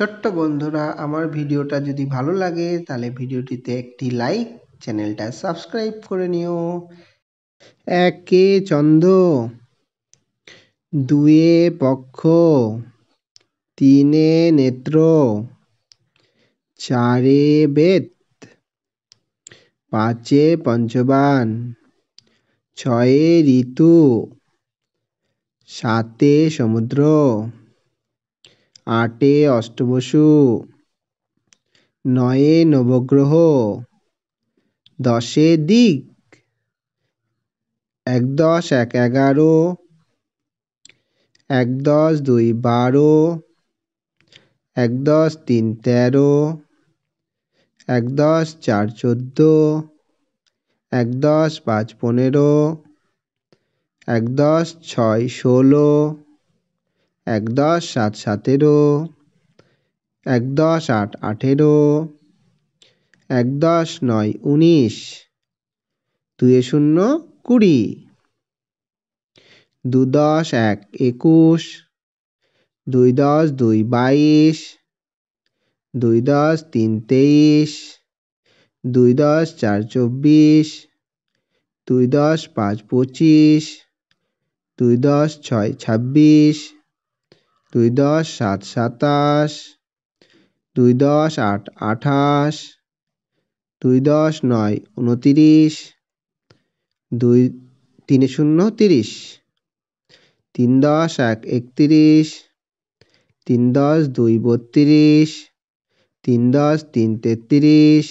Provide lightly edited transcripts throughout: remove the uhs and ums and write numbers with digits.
ছোট্ট বন্ধুরা, আমার ভিডিওটা যদি ভালো লাগে তাহলে ভিডিওটিতে একটি লাইক, চ্যানেলটা সাবস্ক্রাইব করে নিও। একে চন্দ্র, দুয়ে পক্ষ, তিনে নেত্র, চারে বেদ, পাঁচে পঞ্চবান, ছয়ে ঋতু, সাতে সমুদ্র, আটে অষ্টবসু, নয়ে নবগ্রহ, দশে দিক, এক দশ এক 11, এক দশ দুই 12, এক দশ তিন 13, এক দশ চার 14, এক দশ পাঁচ 15, এক দশ ছয় 16, এক দশ সাত 17, এক দশ আট 18, এক দশ নয় 19, দুয়ে শূন্য 20, দু দশ এক 21, দুই দশ দুই 22, দুই দশ তিন 23, দুই দশ চার 24, দুই দশ পাঁচ 25, দুই দশ ছয় 26, দুই দশ সাত 27, দুই দশ আট 28, দুই দশ নয় 29, তিনে শূন্য 30, তিন দশ এক 31, তিন দশ দুই 32, তিন দশ তিন 33,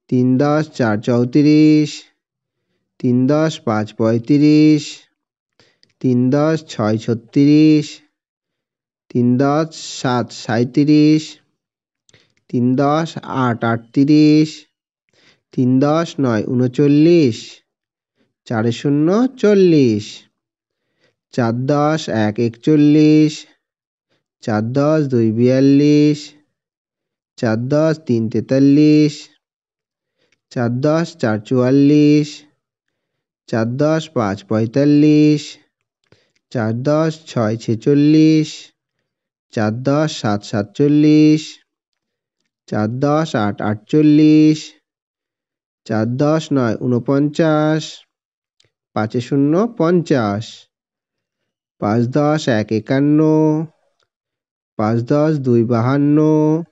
তিন দশ চার 34, তিন দশ পাঁচ 35, তিন দশ ছয় 36, তিন দশ সাত 37, তিন দশ আট 38, তিন দশ নয় 39, চারে শূন্য 40, চার দশ এক 41, চার দশ দুই 42, চার দশ তিন 43, চার দশ চার 44, চার দশ পাঁচ 45, চার দশ ছয় 46, চার দশ সাত 47, চার দশ আট 48, চার দশ নয় 49, পাঁচে শূন্য 50, পাঁচ দশ এক 51, পাঁচ দশ দুই 52,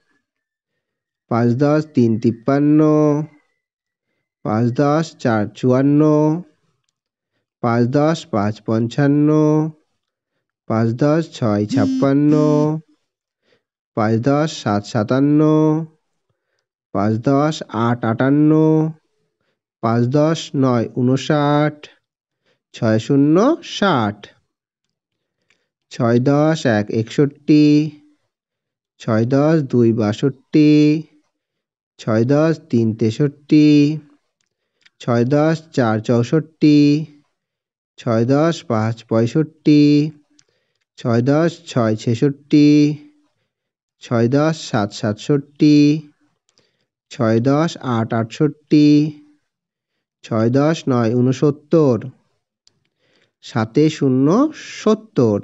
পাঁচ দশ তিন 53, পাঁচ দশ চার 54, পাঁচ দশ পাঁচ 55, পাঁচ দশ ছয় 56, পাঁচ দশ সাত 57, পাঁচ দশ আট 58, পাঁচ দশ নয় 59, ছয় শূন্য 60, ছয় দশ এক 61, ছয় দশ দুই 62, ছয় দশ তিন 63, ছয় দশ চার 64, ছয় দশ পাঁচ 65, ছয় দশ ছয় 66, ছয় দশ সাত 67, ছয় দশ আট 68, ছয় দশ নয় 69, সাতে শূন্য 70,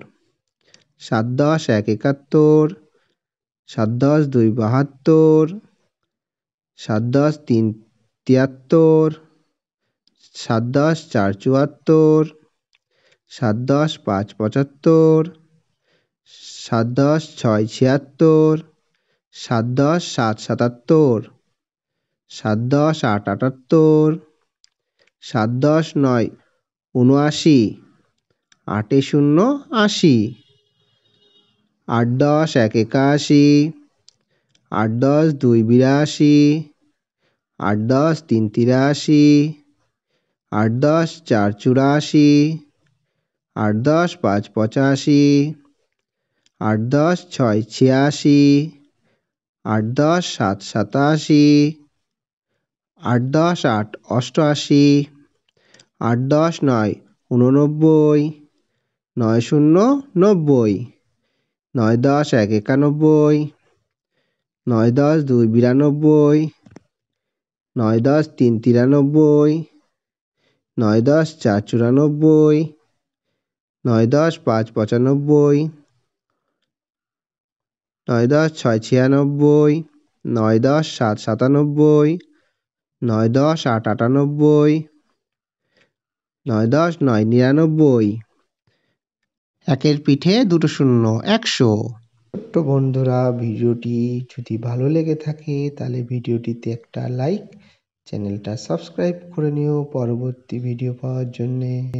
সাত দশ এক 71, সাত দশ দুই 72, সাত দশ তিন 73, সাত দশ চার 74, সাত দশ পাঁচ 75, সাত দশ ছয় 76, সাত দশ সাত 77, সাত দশ আট 78, সাত দশ নয় 79, আটে শূন্য 80, আট দশ এক 81, আট দশ দুই 82, আট দশ তিন 83, আট দশ চার 84, আট দশ পাঁচ 85, আট দশ ছয় 86, আট দশ সাত 87, আট দশ আট 88, আট দশ নয় 89, নয় শূন্য 90, নয় দশ এক 91, নয় দশ দুই 92, নয় দশ তিন 93, নয় দশ চার 94, নয় দশ পাঁচ 95, 9 10 6 96, 9 10 7 97, 9 10 8 98, 9 10 9 99। একের পিঠে দুটো শূন্য, 100। ছোট্ট বন্ধুরা, ভিডিওটি যদি ভালো লেগে থাকে তাহলে ভিডিওটিতে একটা লাইক, চ্যানেলটা সাবস্ক্রাইব করে নিও পরবর্তী ভিডিও পাওয়ার জন্যে।